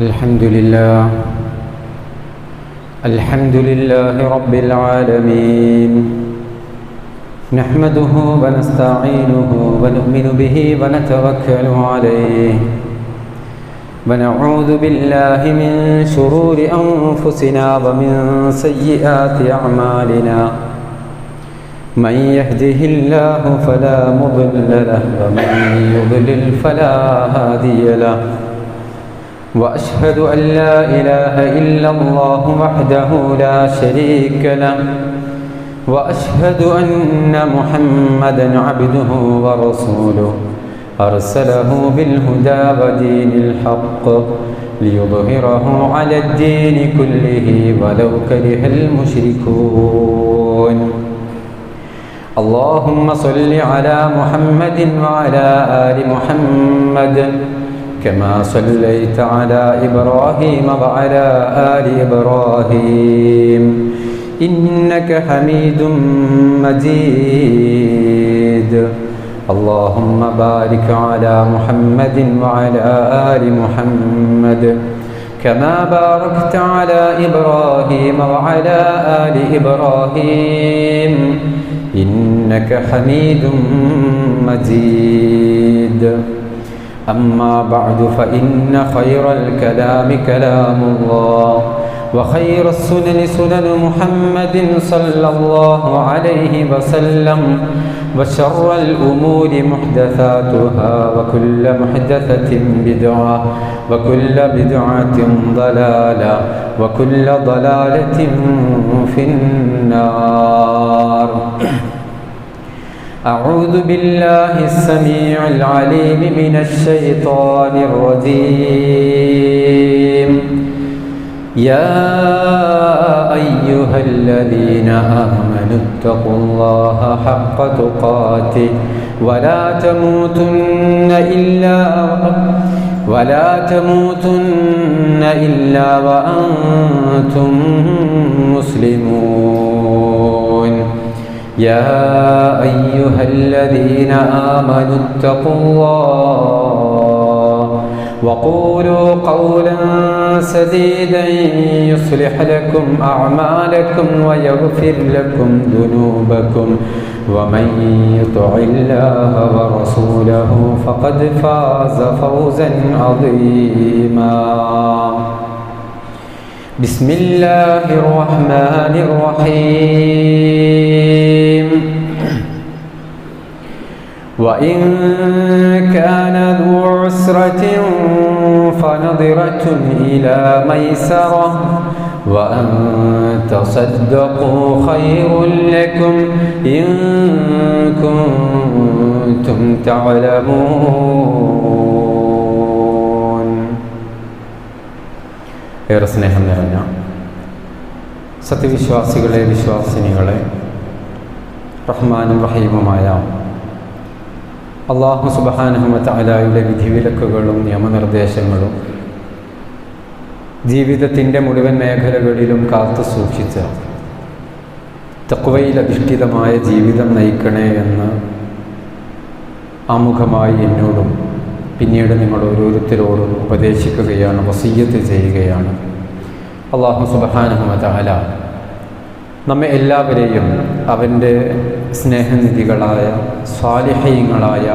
الحمد لله رب العالمين نحمده ونستعينه ونؤمن به ونتوكل عليه ونعوذ بالله من شرور أنفسنا ومن سيئات أعمالنا من يهده الله فلا مضل له ومن يضلل فلا هادي له وأشهد أن لا إله إلا الله وحده لا شريك له وأشهد أن محمدا عبده ورسوله أرسله بالهدى ودين الحق ليظهره على الدين كله ولو كره المشركون اللهم صل على محمد وعلى آل محمد كما صليت على إبراهيم وعلى آل إبراهيم إنك حميد مجيد اللهم بارك على محمد وعلى آل محمد كما باركت على إبراهيم وعلى آل إبراهيم إنك حميد مجيد أما بعد فإن خير الكلام كلام الله وخير السنن سنن محمد صلى الله عليه وسلم وشر الأمور محدثاتها وكل محدثة بدعة وكل بدعة ضلالة وكل ضلالة في النار أعوذ بالله السميع العليم من الشيطان الرجيم يا أيها الذين آمنوا اتقوا الله حق تقاته ولا تموتن إلا وأنتم مسلمون يا أيها الذين آمنوا اتقوا الله وقولوا قولا سديدا يصلح لكم أعمالكم ويغفر لكم ذنوبكم ومن يطع الله ورسوله فقد فاز فوزا عظيما بسم الله الرحمن الرحيم وإن كان ذو عسرة فنظرة إلى ميسرة وأن تصدقوا خير لكم إن كنتم تعلمون ഏറെ സ്നേഹം നിറഞ്ഞ സത്യവിശ്വാസികളെ വിശ്വാസിനികളെ റഹ്മാനും റഹീമുമായ അല്ലാഹു സുബ്ഹാനഹു വ തആലയുടെ വിധിവിലക്കുകളും നിയമനിർദ്ദേശങ്ങളും ജീവിതത്തിൻ്റെ മുഴുവൻ മേഖലകളിലും കാത്തു സൂക്ഷിച്ച തഖ്വയിൽ അധിഷ്ഠിതമായ ജീവിതം നയിക്കണേ എന്ന് ആമുഖമായി എന്നോടും പിന്നീട് നിങ്ങൾ ഓരോരുത്തരോടും ഉപദേശിക്കുകയാണ്, വസിയ്യത്ത് ചെയ്യുകയാണ്. അല്ലാഹു സുബ്ഹാനഹു വ തആല നമ്മെ എല്ലാവരെയും അവൻ്റെ സ്നേഹനിധികളായ സ്വാലിഹീങ്ങളായ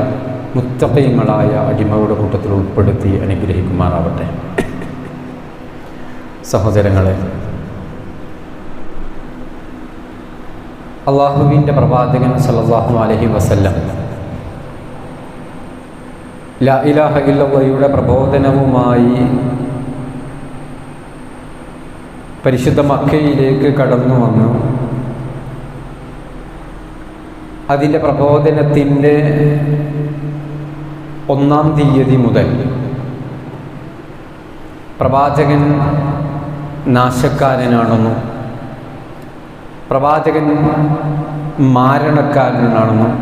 മുത്തഖീങ്ങളായ അടിമകളുടെ കൂട്ടത്തിൽ ഉൾപ്പെടുത്തി അനുഗ്രഹിക്കുമാറാവട്ടെ. സഹോദരങ്ങളെ, അല്ലാഹുവിൻ്റെ പ്രവാചകൻ സല്ലല്ലാഹു അലൈഹി വസല്ലം ലാ ഇലാഹ ഇല്ലല്ലാഹയുടെ പ്രബോധനവുമായി പരിശുദ്ധ മക്കയിലേക്ക് കടന്നു വന്നു. അതിൻ്റെ പ്രബോധനത്തിൻ്റെ 1-ാം തീയതി മുതൽ പ്രവാചകൻ നാശക്കാരനാണെന്നും പ്രവാചകൻ മാരണക്കാരനാണെന്നും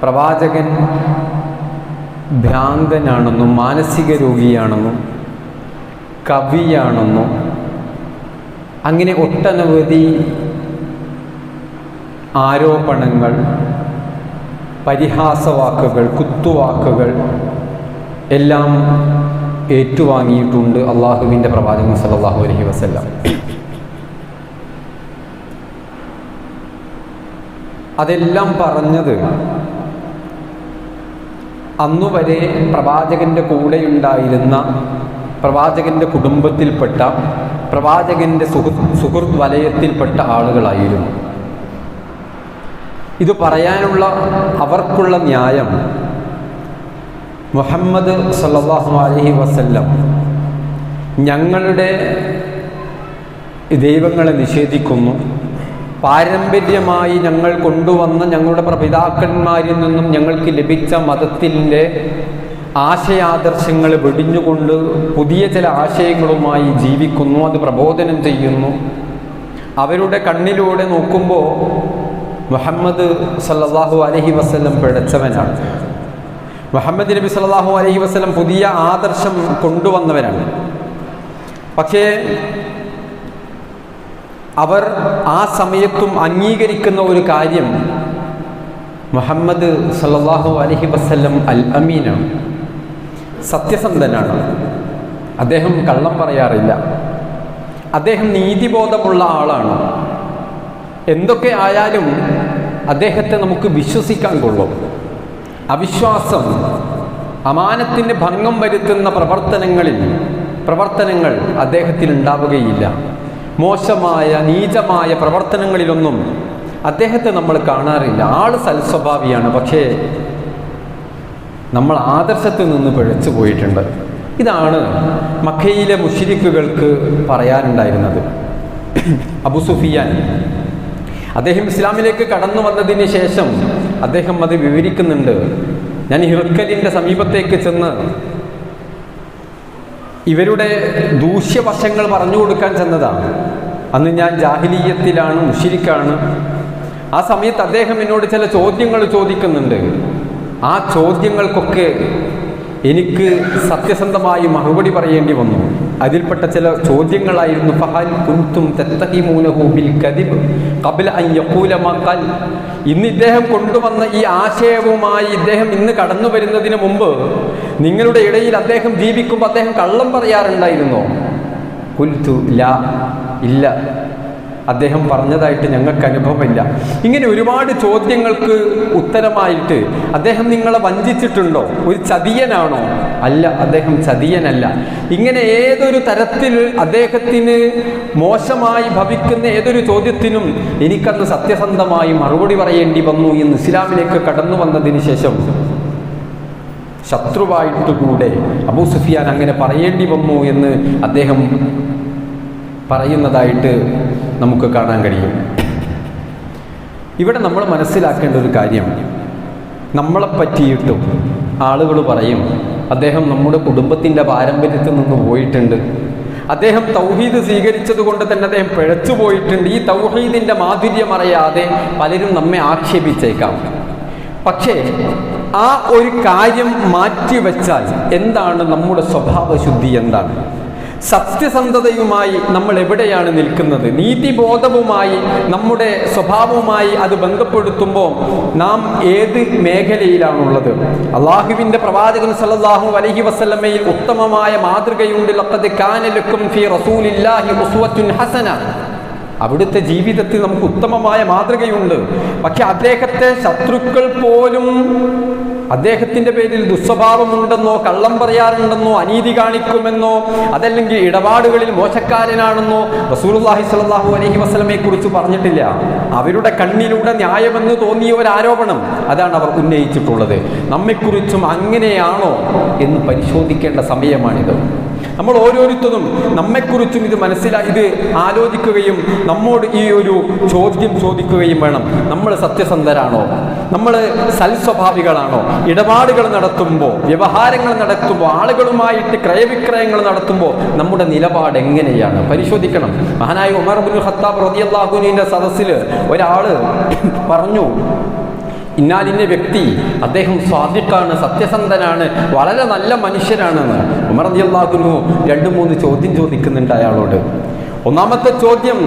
പ്രവാചകൻ ഭ്രാന്തനാണെന്നും മാനസിക രോഗിയാണെന്നും കവിയാണെന്നും അങ്ങനെ ഒട്ടനവധി ആരോപണങ്ങൾ, പരിഹാസവാക്കുകൾ, കുത്തുവാക്കുകൾ എല്ലാം ഏറ്റുവാങ്ങിയിട്ടുണ്ട് അള്ളാഹുവിൻ്റെ പ്രവാചകൻ സല്ലല്ലാഹു അലൈഹി വസല്ലം. അതെല്ലാം പറഞ്ഞത് അന്നുവരെ പ്രവാചകൻ്റെ കൂടെയുണ്ടായിരുന്ന പ്രവാചകൻ്റെ കുടുംബത്തിൽപ്പെട്ട പ്രവാചകൻ്റെ സുഹൃത്ത് വലയത്തിൽപ്പെട്ട ആളുകളായിരുന്നു. ഇത് പറയാനുള്ള അവർക്കുള്ള ന്യായം, മുഹമ്മദ് സല്ലല്ലാഹു അലൈഹി വസല്ലം ഞങ്ങളുടെ ദൈവങ്ങളെ നിഷേധിക്കുന്നു, പാരമ്പര്യമായി ഞങ്ങൾ കൊണ്ടുവന്ന ഞങ്ങളുടെ പ്രപിതാക്കന്മാരിൽ നിന്നും ഞങ്ങൾക്ക് ലഭിച്ച മതത്തിൻ്റെ ആശയാദർശങ്ങൾ വെടിഞ്ഞുകൊണ്ട് പുതിയ ചില ആശയങ്ങളുമായി ജീവിക്കുന്നു, അത് പ്രബോധനം ചെയ്യുന്നു. അവരുടെ കണ്ണിലൂടെ നോക്കുമ്പോൾ മുഹമ്മദ് സല്ലല്ലാഹു അലൈഹി വസല്ലം പിഴച്ചവനാണ്. മുഹമ്മദ് നബി സല്ലല്ലാഹു അലൈഹി വസല്ലം പുതിയ ആദർശം കൊണ്ടുവന്നവരാണ്. പക്ഷേ അവർ ആ സമയത്തും അംഗീകരിക്കുന്ന ഒരു കാര്യം, മുഹമ്മദ് സല്ലല്ലാഹു അലൈഹി വസല്ലം അൽ അമീനാണ്, സത്യസന്ധനാണ്, അദ്ദേഹം കള്ളം പറയാറില്ല, അദ്ദേഹം നീതിബോധമുള്ള ആളാണ്, എന്തൊക്കെ ആയാലും അദ്ദേഹത്തെ നമുക്ക് വിശ്വസിക്കാൻ കൊള്ളും. അവിശ്വാസം, അമാനത്തിന് ഭംഗം വരുത്തുന്ന പ്രവർത്തനങ്ങൾ അദ്ദേഹത്തിൽ ഉണ്ടാവുകയില്ല. മോശമായ നീചമായ പ്രവർത്തനങ്ങളിലൊന്നും അദ്ദേഹത്തെ നമ്മൾ കാണാറില്ല. ആള് സൽസ്വഭാവിയാണ്. പക്ഷേ നമ്മൾ ആദർശത്തിൽ നിന്ന് പിഴച്ചു പോയിട്ടുണ്ട്. ഇതാണ് മക്കയിലെ മുശ്രിക്കുകൾക്ക് പറയാനുണ്ടായിരുന്നത്. അബൂ സുഫിയാൻ അദ്ദേഹം ഇസ്ലാമിലേക്ക് കടന്നു വന്നതിന് ശേഷം അദ്ദേഹം അത് വിവരിക്കുന്നുണ്ട്. ഞാൻ ഹിർക്കലിൻ്റെ സമീപത്തേക്ക് ചെന്ന് ഇവരുടെ ദൂഷ്യവശങ്ങൾ പറഞ്ഞു കൊടുക്കാൻ ചെന്നതാണ്. അന്ന് ഞാൻ ജാഹിലിയ്യത്തിലാണ്, മുശ്രിക്കാണ്. ആ സമയത്ത് അദ്ദേഹം എന്നോട് ചില ചോദ്യങ്ങൾ ചോദിക്കുന്നുണ്ട്. ആ ചോദ്യങ്ങൾക്കൊക്കെ എനിക്ക് സത്യസന്ധമായി മറുപടി പറയേണ്ടി വന്നു. അതിൽപ്പെട്ട ചില ചോദ്യങ്ങളായിരുന്നു, ഫഹൽ കുൻതും തത്തഖിമൂനഹു ബിൽ കദിബ് ഖബ്ല അൻ യഖൂല മാ ഖൽ. ഇന്ന് ഇദ്ദേഹം കൊണ്ടുവന്ന ഈ ആശയവുമായി ഇദ്ദേഹം ഇന്ന് കടന്നു വരുന്നതിന് മുമ്പ് നിങ്ങളുടെ ഇടയിൽ അദ്ദേഹം ജീവിക്കുമ്പോൾ അദ്ദേഹം കള്ളം പറയാറുണ്ടായിരുന്നോ? ഖുൽതു ലാ, ഇല്ല, അദ്ദേഹം പറഞ്ഞതായിട്ട് ഞങ്ങൾക്ക് അനുഭവമില്ല. ഇങ്ങനെ ഒരുപാട് ചോദ്യങ്ങൾക്ക് ഉത്തരമായിട്ട് അദ്ദേഹം നിങ്ങളെ വഞ്ചിച്ചിട്ടുണ്ടോ? ഒരു ചതിയനാണോ? അല്ല, അദ്ദേഹം ചതിയനല്ല. ഇങ്ങനെ ഏതൊരു തരത്തിൽ അദ്ദേഹത്തിന് മോശമായി ഭവിക്കുന്ന ഏതൊരു ചോദ്യത്തിനും എനിക്കന്ന് സത്യസന്ധമായി മറുപടി പറയേണ്ടി വന്നു എന്ന് ഇസ്ലാമിലേക്ക് കടന്നു വന്നതിന് ശേഷം ശത്രുവായിട്ടുകൂടെ അബൂ സുഫിയാൻ അങ്ങനെ പറയേണ്ടി വന്നു എന്ന് അദ്ദേഹം പറയുന്നതായിട്ട് നമുക്ക് കാണാൻ കഴിയും. ഇവിടെ നമ്മൾ മനസ്സിലാക്കേണ്ട ഒരു കാര്യം, നമ്മളെ പറ്റിയിട്ടും ആളുകൾ പറയും അദ്ദേഹം നമ്മുടെ കുടുംബത്തിൻ്റെ പാരമ്പര്യത്തിൽ നിന്ന് പോയിട്ടുണ്ട്, അദ്ദേഹം തൗഹീദ് സ്വീകരിച്ചത് കൊണ്ട് തന്നെ അദ്ദേഹം പിഴച്ചു പോയിട്ടുണ്ട്. ഈ തൗഹീദിൻ്റെ മാധുര്യം അറിയാതെ പലരും നമ്മെ ആക്ഷേപിച്ചേക്കാം. പക്ഷേ ആ ഒരു കാര്യം മാറ്റിവെച്ചാൽ എന്താണ് നമ്മുടെ സ്വഭാവശുദ്ധി? എന്താണ് സത്യസന്ധതയുമായി നമ്മൾ എവിടെയാണ് നിൽക്കുന്നത്? നീതിബോധവുമായി നമ്മുടെ സ്വഭാവവുമായി അത് ബന്ധപ്പെടുത്തുമ്പോൾ നാം ഏത് മേഖലയിലാണുള്ളത്? അള്ളാഹുവിൻ്റെ പ്രവാചകൻ സല്ലല്ലാഹു അലൈഹി വസല്ലമയിൽ ഉത്തമമായ മാതൃകയുണ്ട്. ലഖദ് കാന ലക്കും ഫീ റസൂലില്ലാഹി ഉസ്വത്തുൻ ഹസന. അവിടുത്തെ ജീവിതത്തിൽ നമുക്ക് ഉത്തമമായ മാതൃകയുണ്ട്. പക്ഷെ അദ്ദേഹത്തെ ശത്രുക്കൾ പോലും അദ്ദേഹത്തിൻ്റെ പേരിൽ ദുസ്വഭാവമുണ്ടെന്നോ, കള്ളം പറയാറുണ്ടെന്നോ, അനീതി കാണിക്കുമെന്നോ, അതല്ലെങ്കിൽ ഇടപാടുകളിൽ മോശക്കാരനാണെന്നോ റസൂലുള്ളാഹി സ്വല്ലല്ലാഹു അലൈഹി വസല്ലമയെ കുറിച്ച് പറഞ്ഞിട്ടില്ല. അവരുടെ കണ്ണിലൂടെ ന്യായമെന്ന് തോന്നിയ ഒരു ആരോപണം അതാണ് അവർ ഉന്നയിച്ചിട്ടുള്ളത്. നമ്മെക്കുറിച്ചും അങ്ങനെയാണോ എന്ന് പരിശോധിക്കേണ്ട സമയമാണിത്. നമ്മൾ ഓരോരുത്തരും നമ്മെക്കുറിച്ചും ഇത് ആലോചിക്കുകയും നമ്മോട് ഈ ഒരു ചോദ്യം ചോദിക്കുകയും വേണം. നമ്മൾ സത്യസന്ധരാണോ? നമ്മൾ സൽസ്വഭാവികളാണോ? ഇടപാടുകൾ നടത്തുമ്പോൾ, വ്യവഹാരങ്ങൾ നടത്തുമ്പോൾ, ആളുകളുമായിട്ട് ക്രയവിക്രയങ്ങൾ നടത്തുമ്പോൾ നമ്മുടെ നിലപാട് എങ്ങനെയാണ് പരിശോധിക്കണം. മഹാനായ ഉമർ ഇബ്നുൽ ഖത്താബ് റളിയല്ലാഹു അൻഹുവിന്റെ സദസ്സിൽ ഒരാൾ പറഞ്ഞു, ഇന്നാലിന്ന വ്യക്തി അദ്ദേഹം സ്വാദിഖാണ്, സത്യസന്ധനാണ്, വളരെ നല്ല മനുഷ്യനാണെന്ന്. ഉമർ റളിയല്ലാഹു അൻഹു 2-3 ചോദ്യം ചോദിക്കുന്നുണ്ട് അയാളോട്. ഒന്നാമത്തെ ചോദ്യം,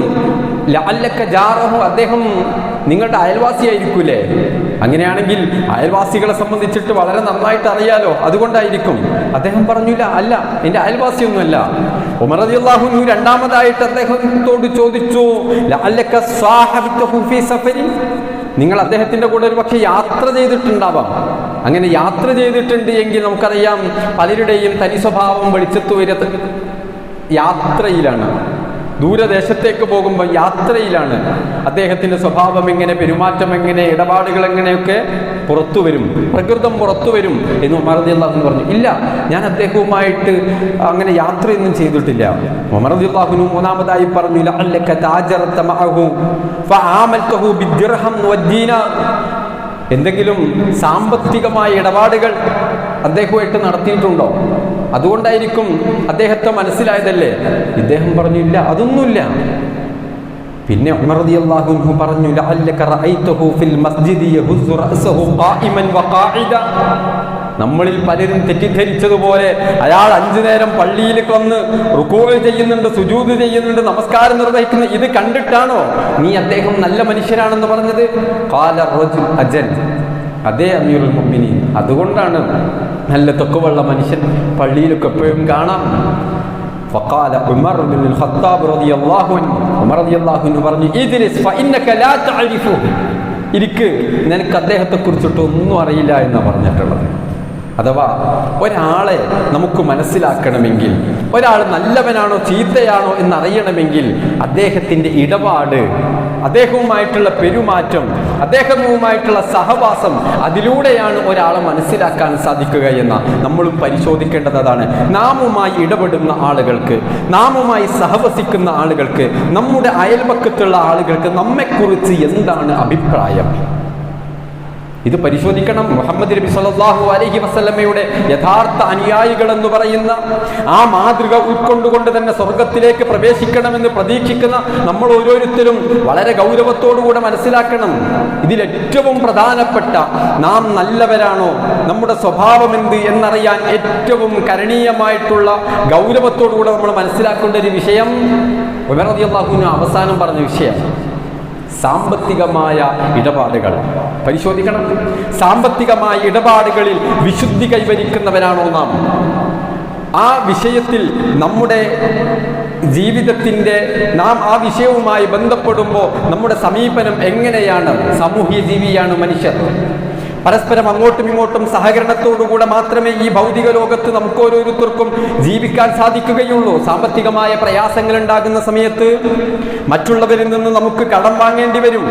ലഅല്ലക ജാറഹു, അദ്ദേഹം നിങ്ങളുടെ അയൽവാസിയായിരിക്കൂലേ? അങ്ങനെയാണെങ്കിൽ അയൽവാസികളെ സംബന്ധിച്ചിട്ട് വളരെ നന്നായിട്ട് അറിയാലോ, അതുകൊണ്ടായിരിക്കും. അദ്ദേഹം പറഞ്ഞില്ല, അല്ല, എൻ്റെ അയൽവാസിയൊന്നുമല്ല. ഉമർ റളിയല്ലാഹു അൻഹു രണ്ടാമതായിട്ട് അദ്ദേഹത്തോട് ചോദിച്ചു, ലഅല്ലക സാഹബതഹു ഫീ സഫരി, നിങ്ങൾ അദ്ദേഹത്തിന്റെ കൂടെ ഒരു പക്ഷേ യാത്ര ചെയ്തിട്ടുണ്ടാവാം. അങ്ങനെ യാത്ര ചെയ്തിട്ടുണ്ട് എങ്കിൽ നമുക്കറിയാം പലരുടെയും തനി സ്വഭാവം വെളിച്ചത്തു വരുന്നത് യാത്രയിലാണ്. ദൂരദേശത്തേക്ക് പോകുമ്പോൾ യാത്രയിലാണ് അദ്ദേഹത്തിന്റെ സ്വഭാവം എങ്ങനെ, പെരുമാറ്റം എങ്ങനെ, ഇടപാടുകൾ എങ്ങനെയൊക്കെ പുറത്തു വരും, പ്രകൃതം പുറത്തു വരും എന്ന് ഉമർ റളിയല്ലാഹു അൻഹു പറഞ്ഞു. ഇല്ല, ഞാൻ അദ്ദേഹവുമായിട്ട് അങ്ങനെ യാത്രയൊന്നും ചെയ്തിട്ടില്ല. ഉമർ റളിയല്ലാഹു അൻഹു മൂന്നാമതായി പറഞ്ഞു, ലഅല്ലക താജറത മഅഹു ഫആമൽതഹു ബിദ്ദിർഹം വദ്ദീനാർ, എന്തെങ്കിലും സാമ്പത്തികമായ ഇടപാടുകൾ അദ്ദേഹവുമായിട്ട് നടത്തിയിട്ടുണ്ടോ? അതുകൊണ്ടായിരിക്കും അദ്ദേഹത്തെ മനസ്സിലായതല്ലേ? ഇദ്ദേഹം പറഞ്ഞു, ഇല്ല, അതൊന്നുമില്ല. പിന്നെ ഉമർ റളിയല്ലാഹു അൻഹു പറഞ്ഞു, ലഅല്ലക റഅയ്തഹു ഫിൽ മസ്ജിദി യഹുസ്സു റഅസഹു ഖായിമൻ വഖാഇദ, നമ്മളിൽ പലരും തെറ്റിദ്ധരിച്ചതുപോലെ അയാൾ 5 നേരം പള്ളിയിൽ വന്ന് റുകൂഅ് ചെയ്യുന്നുണ്ട്, സുജൂദ് ചെയ്യുന്നുണ്ട്, നമസ്കാരം നിർവഹിക്കുന്ന ഇത് കണ്ടിട്ടാണോ നീ അദ്ദേഹം നല്ല മനുഷ്യരാണെന്ന് പറഞ്ഞത്? ഖാല റജുൽ അജൽ, അതേ അമീറുൽ മുഅ്മിനീൻ, അതുകൊണ്ടാണ് നല്ല തൊക്കുവള്ള മനുഷ്യൻ പള്ളിയിലൊക്കെ എപ്പോഴും കാണാം. ഫഖാല ഉമർ ഇബ്നുൽ ഖത്താബ് റളിയല്ലാഹു അൻഹു, ഉമർ റളിയല്ലാഹു അൻഹു പറഞ്ഞു, ഇജ്ലിസ് ഫഇന്നക ലാ തഅരിഫു, ഇരിക്ക്, നിനക്ക് അദ്ദേഹത്തെ കുറിച്ചിട്ട് ഒന്നും അറിയില്ല എന്ന് പറഞ്ഞിട്ടുള്ളത്. അഥവാ ഒരാളെ നമുക്ക് മനസ്സിലാക്കണമെങ്കിൽ, ഒരാൾ നല്ലവനാണോ ചീത്തയാണോ എന്നറിയണമെങ്കിൽ അദ്ദേഹത്തിൻ്റെ ഇടപാട്, അദ്ദേഹവുമായിട്ടുള്ള പെരുമാറ്റം, അദ്ദേഹവുമായിട്ടുള്ള സഹവാസം, അതിലൂടെയാണ് ഒരാളെ മനസ്സിലാക്കാൻ സാധിക്കുക എന്ന നമ്മൾ പരിശോധിക്കേണ്ടതാണ്. നാമുമായി ഇടപെടുന്ന ആളുകൾക്ക്, നാമുമായി സഹവസിക്കുന്ന ആളുകൾക്ക്, നമ്മുടെ അയൽപക്കത്തുള്ള ആളുകൾക്ക് നമ്മെക്കുറിച്ച് എന്താണ് അഭിപ്രായം? ഇത് പരിശോധിക്കണം. മുഹമ്മദ് നബി സല്ലല്ലാഹു അലൈഹി വസല്ലമയുടെ യഥാർത്ഥ അനുയായികൾ എന്ന് പറയുന്ന ആ മാതൃക ഉൾക്കൊണ്ടുകൊണ്ട് തന്നെ സ്വർഗത്തിലേക്ക് പ്രവേശിക്കണമെന്ന് പ്രതീക്ഷിക്കുന്ന നമ്മൾ ഓരോരുത്തരും വളരെ ഗൗരവത്തോടുകൂടെ മനസ്സിലാക്കണം. ഇതിലേറ്റവും പ്രധാനപ്പെട്ട, നാം നല്ലവരാണോ, നമ്മുടെ സ്വഭാവം എന്ത് എന്നറിയാൻ ഏറ്റവും കരണീയമായിട്ടുള്ള ഗൗരവത്തോടുകൂടെ നമ്മൾ മനസ്സിലാക്കേണ്ട ഒരു വിഷയം ഉമർ റളിയല്ലാഹു അൻഹു അവസാനം പറഞ്ഞ വിഷയം സാമ്പത്തികമായ ഇടപാടുകൾ പരിശോധിക്കണം. സാമ്പത്തികമായ ഇടപാടുകളിൽ വിശുദ്ധി കൈവരിക്കുന്നവരാണോ നാം? ആ വിഷയത്തിൽ നമ്മുടെ ജീവിതത്തിൻ്റെ, നാം ആ വിഷയവുമായി ബന്ധപ്പെടുമ്പോൾ നമ്മുടെ സമീപനം എങ്ങനെയാണ്? സാമൂഹ്യ ജീവിയാണ് മനുഷ്യർ. പരസ്പരം അങ്ങോട്ടും ഇങ്ങോട്ടും സഹകരണത്തോടുകൂടെ മാത്രമേ ഈ ഭൗതിക ലോകത്ത് നമുക്ക് ഓരോരുത്തർക്കും ജീവിക്കാൻ സാധിക്കുകയുള്ളൂ. സാമ്പത്തികമായ പ്രയാസങ്ങൾ ഉണ്ടാകുന്ന സമയത്ത് മറ്റുള്ളവരിൽ നിന്ന് നമുക്ക് കടം വാങ്ങേണ്ടി വരും.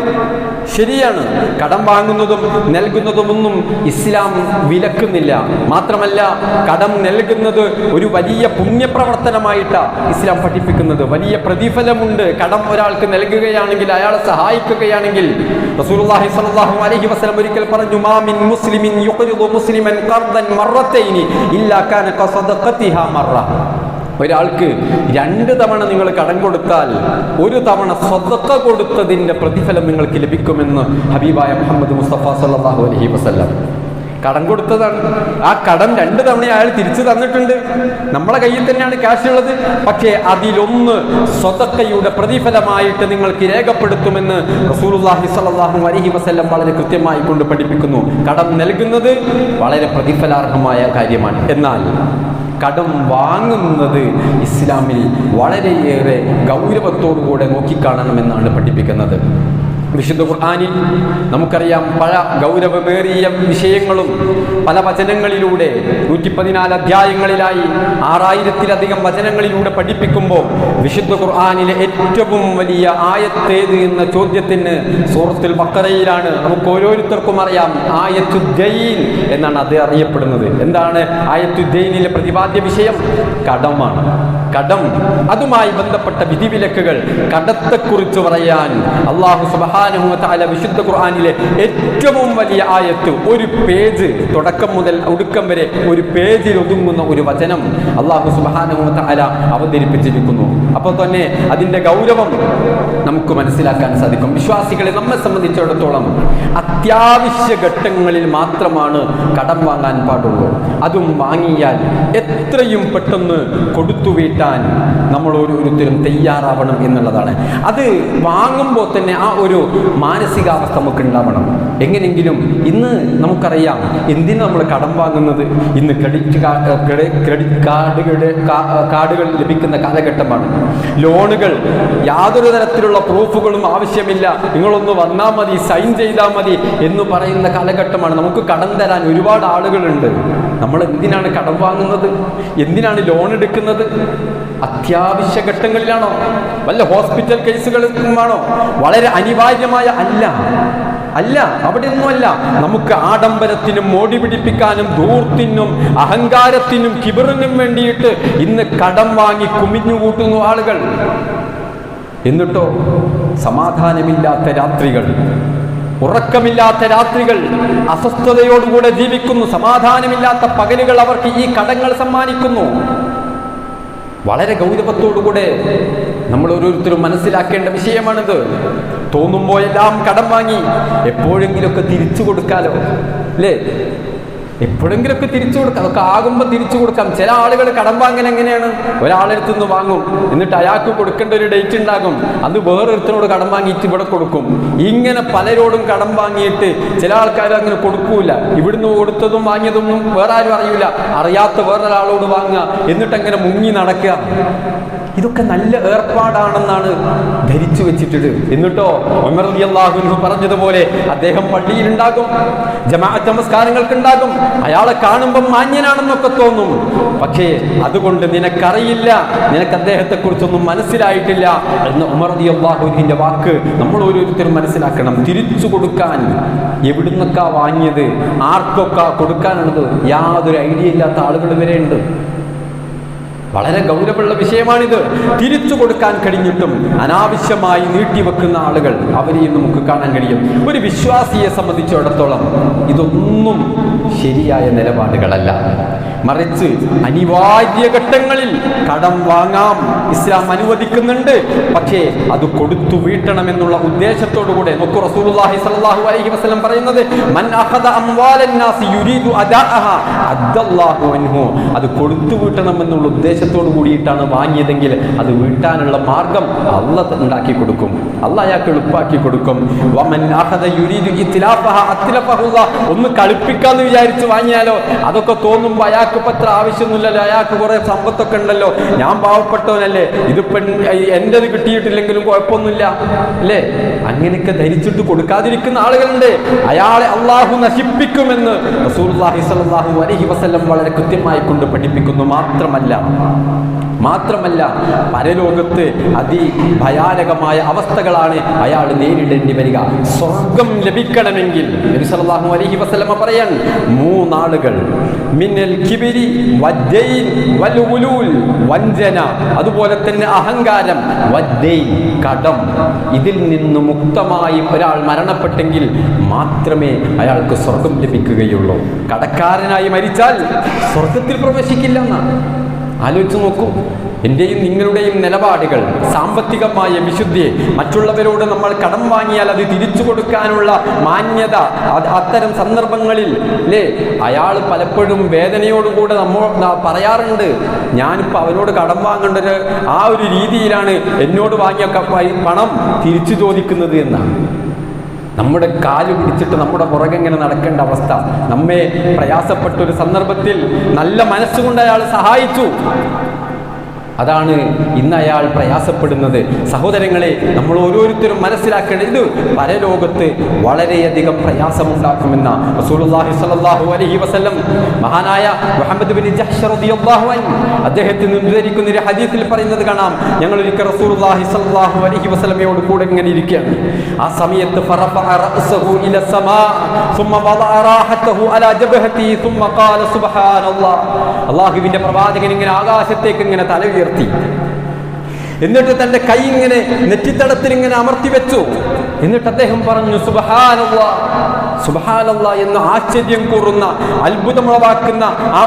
ശരിയാണ്, കടം വാങ്ങുന്നതും നൽകുന്നതുമൊന്നും ഇസ്ലാം വിലക്കുന്നില്ല. മാത്രമല്ല, കടം നൽകുന്നത് ഒരു വലിയ പുണ്യപ്രവർത്തനമായിട്ടാണ് ഇസ്ലാം പഠിപ്പിക്കുന്നത്. വലിയ പ്രതിഫലമുണ്ട് കടം ഒരാൾക്ക് നൽകുകയാണെങ്കിൽ, അയാളെ സഹായിക്കുകയാണെങ്കിൽ. റസൂലുള്ളാഹി സ്വല്ലല്ലാഹു അലൈഹി വസല്ലം ഒരിക്കൽ പറഞ്ഞു, മാ മിൻ മുസ്ലിമിൻ യുഖ്രിദു മുസ്ലിമൻ ഖർദൻ മറത്തൈനി ഇല്ലാ കാന ഖസദഖതിഹാ മറ. ഒരാൾക്ക് 2 തവണ നിങ്ങൾ കടം കൊടുത്താൽ 1 തവണ സദഖ കൊടുത്തതിൻ്റെ പ്രതിഫലം നിങ്ങൾക്ക് ലഭിക്കുമെന്ന് ഹബീബായ മുഹമ്മദ് മുസ്തഫ സല്ലല്ലാഹു അലൈഹി വസല്ലം. കടം കൊടുത്തതാണ്, ആ കടം 2 തവണ അയാൾ തിരിച്ചു തന്നിട്ടുണ്ട്. നമ്മളെ കയ്യിൽ തന്നെയാണ് ക്യാഷ് ഉള്ളത്. പക്ഷേ അതിലൊന്ന് സദഖയുടെ പ്രതിഫലമായിട്ട് നിങ്ങൾക്ക് രേഖപ്പെടുത്തുമെന്ന് റസൂലുള്ളാഹി സ്വല്ലല്ലാഹു അലൈഹി വസല്ലം വളരെ കൃത്യമായി കൊണ്ട് പഠിപ്പിക്കുന്നു. കടം നൽകുന്നത് വളരെ പ്രതിഫലാർഹമായ കാര്യമാണ്. എന്നാൽ കടം വാങ്ങുന്നത് ഇസ്ലാമിൽ വളരെയേറെ ഗൗരവത്തോടുകൂടെ നോക്കിക്കാണണമെന്നാണ് പഠിപ്പിക്കുന്നത്. വിശുദ്ധ ഖുർആനിൽ നമുക്കറിയാം പല ഗൗരവമേറിയ വിഷയങ്ങളും പല വചനങ്ങളിലൂടെ 114 അധ്യായങ്ങളിലായി 6000-ലധികം വചനങ്ങളിലൂടെ പഠിപ്പിക്കുമ്പോൾ വിശുദ്ധ ഖുർആനിലെ ഏറ്റവും വലിയ ആയത്തേത് എന്ന ചോദ്യത്തിന് സൂറത്തുൽ ബഖറയിലാണ്. നമുക്ക് ഓരോരുത്തർക്കും അറിയാം, ആയത്തുദ്ദൈൻ എന്നാണ് അത് അറിയപ്പെടുന്നത്. എന്താണ് ആയത്തുദ്ദൈനിലെ പ്രതിപാദ്യ വിഷയം? കടമാണ്. കടം, അതുമായി ബന്ധപ്പെട്ട വിധിവിലക്കുകൾ, കടത്തെക്കുറിച്ച് പറയാൻ അല്ലാഹു സുബ്ഹാനഹു വ തആല വിശുദ്ധ ഖുർആനിലെ ഏറ്റവും വലിയ ആയത്ത്, ഒരു പേജ്, തുടക്കം മുതൽ ഒടുക്കം വരെ ഒരു പേജിൽ ഒതുങ്ങുന്ന ഒരു വചനം അല്ലാഹു സുബ്ഹാനഹു വ തആല അവതരിപ്പിച്ചിരിക്കുന്നു. അപ്പോൾ തന്നെ അതിൻ്റെ ഗൗരവം നമുക്ക് മനസ്സിലാക്കാൻ സാധിക്കും. വിശ്വാസികളെ നമ്മെ സംബന്ധിച്ചിടത്തോളം അത്യാവശ്യ ഘട്ടങ്ങളിൽ മാത്രമാണ് കടം വാങ്ങാൻ പാടുള്ളൂ. അതും വാങ്ങിയാൽ എത്രയും പെട്ടെന്ന് കൊടുത്തു വീട്ടാൻ ജീവിക്കാൻ നമ്മൾ ഓരോരുത്തരും തയ്യാറാവണം എന്നുള്ളതാണ്. അത് വാങ്ങുമ്പോൾ തന്നെ ആ ഒരു മാനസികാവസ്ഥ നമുക്ക് ഉണ്ടാവണം. എങ്ങനെയെങ്കിലും ഇന്ന് നമുക്കറിയാം എന്തിനാ നമ്മൾ കടം വാങ്ങുന്നത്. ഇന്ന് ക്രെഡിറ്റ് കാർഡുകൾ ലഭിക്കുന്ന കാലഘട്ടമാണ്. ലോണുകൾ യാതൊരു തരത്തിലുള്ള പ്രൂഫുകളും ആവശ്യമില്ല, നിങ്ങളൊന്ന് വന്നാൽ മതി, സൈൻ ചെയ്താൽ മതി എന്ന് പറയുന്ന കാലഘട്ടമാണ്. നമുക്ക് കടം തരാൻ ഒരുപാട് ആളുകളുണ്ട്. നമ്മൾ എന്തിനാണ് കടം വാങ്ങുന്നത്? എന്തിനാണ് ലോൺ എടുക്കുന്നത്? അത്യാവശ്യ ഘട്ടങ്ങളിലാണോ? വല്ല ഹോസ്പിറ്റൽ കേസുകളുമാണോ? വളരെ അനിവാര്യമായ അല്ല, അവിടെയൊന്നുമല്ല. നമുക്ക് ആഡംബരത്തിനും മോടി പിടിപ്പിക്കാനും ധൂർത്തിനും അഹങ്കാരത്തിനും കിബറിനും വേണ്ടിയിട്ട് ഇന്ന് കടം വാങ്ങി കുമിഞ്ഞുകൂട്ടുന്നു ആളുകൾ. എന്നിട്ടോ സമാധാനമില്ലാത്ത രാത്രികൾ, ഉറക്കമില്ലാത്ത രാത്രികൾ, അസ്വസ്ഥതയോടുകൂടെ ജീവിക്കുന്നു. സമാധാനമില്ലാത്ത പകലുകൾ അവർക്ക് ഈ കടങ്ങൾ സമ്മാനിക്കുന്നു. വളരെ ഗൗരവത്തോടുകൂടെ നമ്മൾ ഓരോരുത്തരും മനസ്സിലാക്കേണ്ട വിഷയമാണിത്. തോന്നുമ്പോഴെല്ലാം കടം വാങ്ങി എപ്പോഴെങ്കിലുമൊക്കെ തിരിച്ചു കൊടുക്കാലോ, അല്ലേ? എപ്പോഴെങ്കിലുമൊക്കെ തിരിച്ചു കൊടുക്കാം. അതൊക്കെ ആകുമ്പോൾ തിരിച്ചു കൊടുക്കാം. ചില ആളുകൾ കടം വാങ്ങാൻ എങ്ങനെയാണ്? ഒരാളെടുത്തു നിന്ന് വാങ്ങും, എന്നിട്ട് അയാൾക്ക് കൊടുക്കേണ്ട ഒരു ഡേറ്റ് ഉണ്ടാകും, അത് വേറൊരുത്തനോട് കടം വാങ്ങിയിട്ട് ഇവിടെ കൊടുക്കും. ഇങ്ങനെ പലരോടും കടം വാങ്ങിയിട്ട് ചില ആൾക്കാർ അങ്ങനെ കൊടുക്കൂല. ഇവിടുന്ന് കൊടുത്തതും വാങ്ങിയതൊന്നും വേറെ ആരും അറിയില്ല, അറിയാത്ത വേറൊരാളോട് വാങ്ങുക, എന്നിട്ട് അങ്ങനെ മുങ്ങി നടക്കുക. ഇതൊക്കെ നല്ല ഏർപ്പാടാണെന്നാണ് ധരിച്ചു വെച്ചിട്ട്. എന്നിട്ടോ ഉമർ റളിയല്ലാഹു അൻഹു പറഞ്ഞതുപോലെ അദ്ദേഹം പള്ളിയിലുണ്ടാകും, ജമാഅത്ത് നമസ്കാരങ്ങൾക്കുണ്ടാകും. അയാളെ കാണുമ്പോൾ മാന്യനാണെന്നൊക്കെ തോന്നും. പക്ഷേ അതുകൊണ്ട് നിനക്കറിയില്ല, നിനക്ക് അദ്ദേഹത്തെ കുറിച്ചൊന്നും മനസ്സിലായിട്ടില്ല എന്ന് ഉമർ റളിയല്ലാഹു അൻഹുവിന്റെ വാക്ക് നമ്മൾ ഓരോരുത്തരും മനസ്സിലാക്കണം. തിരിച്ചു കൊടുക്കാൻ എവിടുന്നൊക്കെ വാങ്ങിയത്, ആർക്കൊക്കെ കൊടുക്കാനുള്ളത് യാതൊരു ഐഡിയ ഇല്ലാത്ത ആളുകൾ വരെ ഉണ്ട്. വളരെ ഗൗരവമുള്ള വിഷയമാണിത്. തിരിച്ചു കൊടുക്കാൻ കഴിഞ്ഞിട്ടും അനാവശ്യമായി നീട്ടിവെക്കുന്ന ആളുകൾ, അവരെയും നമുക്ക് കാണാൻ കഴിയും. ഒരു വിശ്വാസിയെ സംബന്ധിച്ചിടത്തോളം ഇതൊന്നും ശരിയായ നിലപാടുകളല്ല. മറിച്ച് അനിവാര്യ ഘട്ടങ്ങളിൽ കടം വാങ്ങാം, ഇസ്ലാം അനുവദിക്കുന്നുണ്ട്. പക്ഷേ അത് കൊടുത്തു വീട്ടണമെന്നുള്ള ഉദ്ദേശത്തോടുകൂടെ നോക്കൂ റസൂലുള്ളാഹി സ്വല്ലല്ലാഹു അലൈഹി വസല്ലം പറയുന്നത്, മൻ അഖദ അംവാലൻ നാസി യുരീദു അദാഅഹ അദ്ദല്ലാഹു അൻഹു. അത് കൊടുത്തു വീട്ടണമെന്നുള്ള ഉദ്ദേശത്തോടു കൂടിയിട്ടാണ് വാങ്ങിയതെങ്കിൽ അത് വീട്ടാനുള്ള മാർഗം അല്ലാഹ് ഉണ്ടാക്കി കൊടുക്കും, അല്ലാഹ് അയാൾക്ക് എളുപ്പാക്കി കൊടുക്കും. വമൻ അഖദ യുരീദു ഇത്ലാഫഹ അത്ലഫഹുല്ലാഹ്. ഒന്ന് കളിപ്പിക്കാന്ന് വിചാരിച്ച് വാങ്ങിയാലോ, അതൊക്കെ തോന്നുമ്പോൾ അയാൾക്ക് പത്ര ആവശ്യമൊന്നുമില്ലല്ലോ, അയാൾക്ക് കുറെ സമ്പത്തൊക്കെ ഉണ്ടല്ലോ, ഞാൻ പാവപ്പെട്ടവനല്ലേ, ഇതിപ്പോ എന്റേത് കിട്ടിയിട്ടില്ലെങ്കിലും കുഴപ്പമൊന്നുമില്ല, അല്ലേ? അങ്ങനെയൊക്കെ ധരിച്ചിട്ട് കൊടുക്കാതിരിക്കുന്ന ആളുകളുണ്ട്. അയാളെ അള്ളാഹു നശിപ്പിക്കുമെന്ന് റസൂലുള്ളാഹി സ്വല്ലല്ലാഹു അലൈഹി വസല്ലം വളരെ കൃത്യമായി കൊണ്ട് പഠിപ്പിക്കുന്നു. മാത്രമല്ല പരലോകത്ത് അതിഭയാനകമായ അവസ്ഥകളാണ് അയാൾ നേരിടേണ്ടി വരിക. സ്വർഗം ലഭിക്കണമെങ്കിൽ നബി സല്ലല്ലാഹു അലൈഹി വസല്ലം പറയാൻ, മൂന്നാളുകൾ, മിനൽ കിബിരി വദ്ദൈൻ വൽ ഉലൂൽ, വഞ്ചന, അതുപോലെ തന്നെ അഹങ്കാരം, വദ്ദൈൻ, കടം, ഇതിൽ നിന്ന് മുക്തമായി ഒരാൾ മരണപ്പെട്ടെങ്കിൽ മാത്രമേ അയാൾക്ക് സ്വർഗം ലഭിക്കുകയുള്ളൂ. കടക്കാരനായി മരിച്ചാൽ സ്വർഗത്തിൽ പ്രവേശിക്കില്ല എന്നാണ്. ആലോചിച്ച് നോക്കൂ. എന്റെയും നിങ്ങളുടെയും നിലപാടുകൾ, സാമ്പത്തികമായ വിശുദ്ധിയെ, മറ്റുള്ളവരോട് നമ്മൾ കടം വാങ്ങിയാൽ അത് തിരിച്ചു കൊടുക്കാനുള്ള മാന്യത, അത്തരം സന്ദർഭങ്ങളിൽ അല്ലേ, അയാൾ പലപ്പോഴും വേദനയോടുകൂടെ നമ്മൾ പറയാറുണ്ട്, ഞാനിപ്പോൾ അവനോട് കടം വാങ്ങേണ്ട ആ ഒരു രീതിയിലാണ് എന്നോട് വാങ്ങിയ പണം തിരിച്ചു ചോദിക്കുന്നത് എന്നാണ്. നമ്മുടെ കാല് പിടിച്ചിട്ട് നമ്മുടെ പുറകെങ്ങനെ നടക്കേണ്ട അവസ്ഥ. നമ്മെ പ്രയാസപ്പെട്ടൊരു സന്ദർഭത്തിൽ നല്ല മനസ്സുകൊണ്ട് അയാൾ സഹായിച്ചു, അതാണ് ഇന്ന് അയാൾ പ്രയാസപ്പെടുന്നത്. സഹോദരങ്ങളെ, നമ്മൾ ഓരോരുത്തരും മനസ്സിലാക്കേണ്ടത് ഇത് പരലോകത്ത് വളരെയധികം പ്രയാസമുണ്ടാക്കുമെന്ന റസൂലുള്ളാഹി സ്വല്ലല്ലാഹു അലൈഹി വസല്ലം മഹാനായ മുഹമ്മദ് ബിൻ ജഹ്ഷ് റളിയല്ലാഹു അൻഹു അദ്ദേഹത്തിന് ഉദ്ധരിക്കുന്ന ഒരു ഹദീസിൽ പറയുന്നത് കാണാം. ഞങ്ങൾ ഒരിക്കൽ റസൂലുള്ളാഹി സ്വല്ലല്ലാഹു അലൈഹി വസല്ലമയോട് കൂടെ ഇങ്ങനെ ഇരിക്കുകയാണ്. ആ സമയത്ത് ഫറഫഅ റഅസഹു ഇല സമാ ثم وضع راحته على جبهته ثم قال سبحان الله. അല്ലാഹുവിന്റെ പ്രവാചകൻ ഇങ്ങനെ ആകാശത്തേക്ക് ഇങ്ങനെ തല ഉയർത്തി, എന്നിട്ട് തന്റെ കൈ ഇങ്ങനെ നെറ്റിത്തടത്തിൽ ഇങ്ങനെ അമർത്തി വെച്ചു. എന്നിട്ട് അദ്ദേഹം പറഞ്ഞു സുബ്ഹാനല്ലാഹ്, സുബ്ഹാനല്ലാഹ് എന്ന് ആശ്ചര്യം കൂറുന്ന, അത്ഭുതമുളവാക്കുന്ന ആ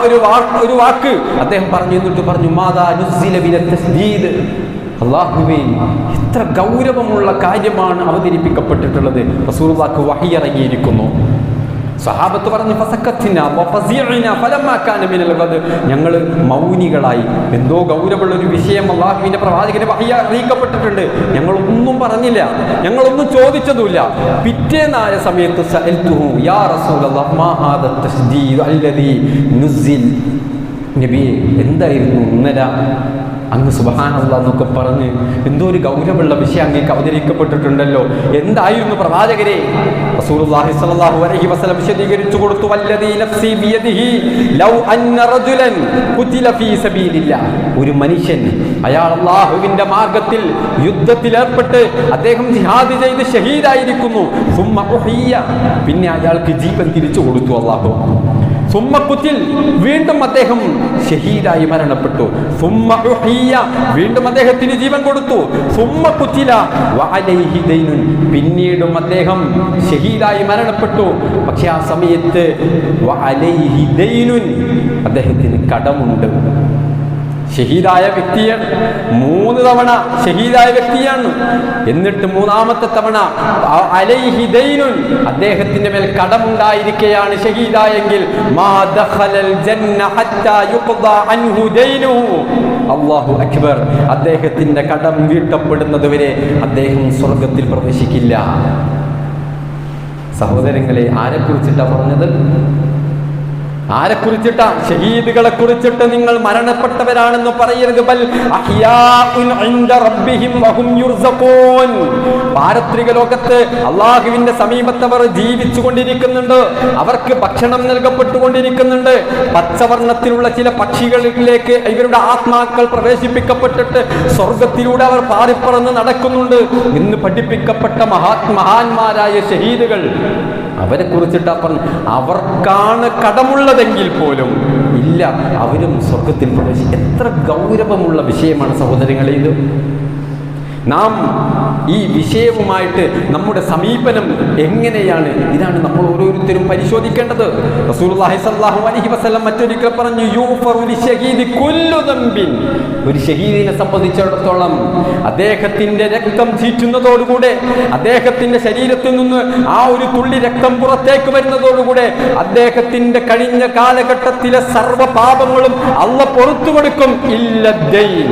ഒരു വാക്ക് അദ്ദേഹം പറഞ്ഞു. എന്നിട്ട് പറഞ്ഞു മാദാ നുസ്സില ബില തസ്ദീദ്. അല്ലാഹുവേ, എത്ര ഗൗരവമുള്ള കാര്യമാണ് അവതരിപ്പിക്കപ്പെട്ടിട്ടുള്ളത്. റസൂലുള്ളാഹിക്ക് വഹി ഇറങ്ങിയിരിക്കുന്നു. സഹാബത്ത് പറഞ്ഞു ഞങ്ങൾ മൗനികളായി. എന്തോ ഗൗരവമുള്ള ഒരു വിഷയം അല്ലാഹുവിന്റെ പ്രവാചകന് വഹി അറിയിക്കപ്പെട്ടിട്ടുണ്ട്, ഞങ്ങളൊന്നും പറഞ്ഞില്ല, ഞങ്ങളൊന്നും ചോദിച്ചതുമില്ല. പിറ്റേന്നായ സമയത്ത് സഅൽതുഹു യാ റസൂലല്ലാഹ് മാ ഹാദ തസ്ദീദ് അല്ലദീ നുസിൽ, നബിയെ എന്തായിരുന്നു ഇന്നലെ അങ്ങ് സുബ്ഹാനല്ലാഹ് എന്നൊക്കെ പറഞ്ഞ് എന്തോ ഒരു ഗൗരവമുള്ള വിഷയം അങ്ങേക്ക് അവതരിക്കപ്പെട്ടിട്ടുണ്ടല്ലോ, എന്തായിരുന്നു പ്രവാചകരെ? റസൂലുള്ളാഹി സ്വല്ലല്ലാഹു അലൈഹി വസല്ലം വിശദീകരിച്ചു കൊടുത്തു, വല്ലദീ നഫ്സി ബിയദിഹി ലൗ അന്ന റജുലൻ ഖുതില ഫീ സബീലില്ലാഹ്, ഒരു മനുഷ്യൻ അയാൾ അല്ലാഹുവിന്റെ മാർഗ്ഗത്തിൽ യുദ്ധത്തിൽ ഏർപ്പെട്ട് അദ്ദേഹം ജിഹാദ് ചെയ്ത് ഷഹീദായിരിക്കുന്നു, സുമ്മ ഉഹിയ, പിന്നെ അയാൾക്ക് ജീവൻ തിരിച്ചു കൊടുത്തു അല്ലാഹു, സുമ്മ ഖുതിൽ, വീണ്ടും അദ്ദേഹം ഷഹീദായി മരണപ്പെട്ടു, സുമ്മ ഉഹിയ, വീണ്ടും അദ്ദേഹത്തിന് ജീവൻ കൊടുത്തു, സുമ്മ ഖുതില വഅലൈഹി ദൈനുൻ, പിന്നീടും അദ്ദേഹം ഷഹീദായി മരണപ്പെട്ടു. പക്ഷെ ആ സമയത്ത് വഅലൈഹി ദൈനുൻ, അദ്ദേഹത്തിന് കടമുണ്ട്. ഷഹീദായ വ്യക്തിയാണ്, 3 തവണ ഷഹീദായ വ്യക്തിയാണ്. എന്നിട്ട് 3ാമത്തെ തവണ അലൈഹി ദൈനുൻ, അദ്ദേഹത്തിന്റെ മേൽ കടമുണ്ടായിരിക്കുകയാണ് ഷഹീദായെങ്കിൽ മാ ദഖലൽ ജന്ന ഹത്താ യുഖ്ദാ അൻഹു ദൈനുഹു. അല്ലാഹു അക്ബർ, അദ്ദേഹത്തിന്റെ കടം വീട്ടപ്പെടുന്നത് വരെ അദ്ദേഹം സ്വർഗത്തിൽ പ്രവേശിക്കില്ല. സഹോദരങ്ങളെ, ആരെക്കുറിച്ചിട്ടാണ് പറഞ്ഞത്? ആരെക്കുറിച്ചിട്ടാ? ഷഹീദുകളെ കുറിച്ചിട്ട് നിങ്ങൾ മരണപ്പെട്ടവരാണെന്ന് പറയരുത്. ബൽ അഹ്യാഉൻ ഇൻദ റബ്ബിഹിം വഹും യുർസഖൂൻ, പാരത്രിക ലോകത്ത് അല്ലാഹുവിന്റെ സമീപത്തവർ ജീവിച്ചു കൊണ്ടിരിക്കുന്നുണ്ട്, അവർക്ക് ഭക്ഷണം നൽകപ്പെട്ടുകൊണ്ടിരിക്കുന്നുണ്ട്. പച്ചവർണ്ണത്തിലുള്ള ചില പക്ഷികളിലേക്ക് ഇവരുടെ ആത്മാക്കൾ പ്രവേശിപ്പിക്കപ്പെട്ടിട്ട് സ്വർഗത്തിലൂടെ അവർ പാറിപ്പറന്ന് നടക്കുന്നുണ്ട് എന്ന് പഠിപ്പിക്കപ്പെട്ട മഹാന്മാരായ ഷഹീദുകൾ, അവരെ കുറിച്ചിട്ടാ പറഞ്ഞു. അവർക്കാണ് കടമുള്ളതെങ്കിൽ പോലും ഇല്ല, അവരും സ്വർഗത്തിൽ പ്രവേശിക്കും. എത്ര ഗൗരവമുള്ള വിഷയമാണ് സഹോദരങ്ങളെ ഇത്. നാം ഈ വിഷയവുമായിട്ട് നമ്മുടെ സമീപനം എങ്ങനെയാണ്, ഇതാണ് നമ്മൾ ഓരോരുത്തരും പരിശോധിക്കേണ്ടത്. റസൂലുള്ളാഹി സ്വല്ലല്ലാഹു അലൈഹി വസല്ലം മറ്റൊരിക്കൽ പറഞ്ഞു, യൂഫറു ലിശഹീദി കുല്ലു ദംബിൻ, ഒരു ഷഹീദിനെ സംബന്ധിച്ചിടത്തോളം അദ്ദേഹത്തിന്റെ രക്തം ചീറ്റുന്നതോടുകൂടെ, അദ്ദേഹത്തിന്റെ ശരീരത്തിൽ നിന്ന് ആ ഒരു തുള്ളി രക്തം പുറത്തേക്ക് വരുന്നതോടുകൂടെ അദ്ദേഹത്തിന്റെ കഴിഞ്ഞ കാലഘട്ടത്തിലെ സർവ്വ പാപങ്ങളും അല്ലാഹ് പുറത്തു കൊടുക്കും. ഇല്ലദ്ദൈൻ,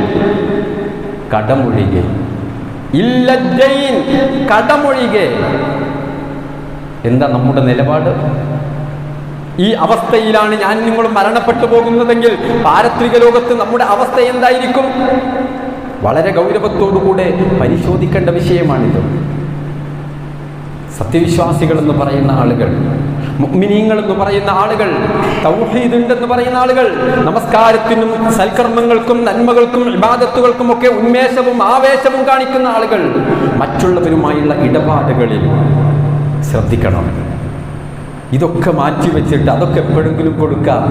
കടമൊഴികെ. ഇല്ലദ്ദൈൻ, കടമൊഴികെ. എന്താ നമ്മുടെ നിലപാട്? ഈ അവസ്ഥയിലാണ് ഞാൻ നിങ്ങളും മരണപ്പെട്ടു പോകുന്നതെങ്കിൽ പാരത്രിക ലോകത്ത് നമ്മുടെ അവസ്ഥ എന്തായിരിക്കും? വളരെ ഗൗരവത്തോടുകൂടെ പരിശോധിക്കേണ്ട വിഷയമാണിത്. സത്യവിശ്വാസികൾ എന്ന് പറയുന്ന ആളുകൾ, മുഅ്മിനീങ്ങൾ എന്ന് പറയുന്ന ആളുകൾ, തൗഹീദ് ഉണ്ടെന്ന് പറയുന്ന ആളുകൾ, നമസ്കാരത്തിനും സൽക്കർമ്മങ്ങൾക്കും നന്മകൾക്കും ഇബാദത്തുകൾക്കും ഒക്കെ ഉന്മേഷവും ആവേശവും കാണിക്കുന്ന ആളുകൾ മറ്റുള്ളവരുമായുള്ള ഇടപാടുകളിൽ ശ്രദ്ധിക്കണം. ഇതൊക്കെ മാറ്റി വെച്ചിട്ട് അതൊക്കെ എപ്പോഴെങ്കിലും കൊടുക്കാം,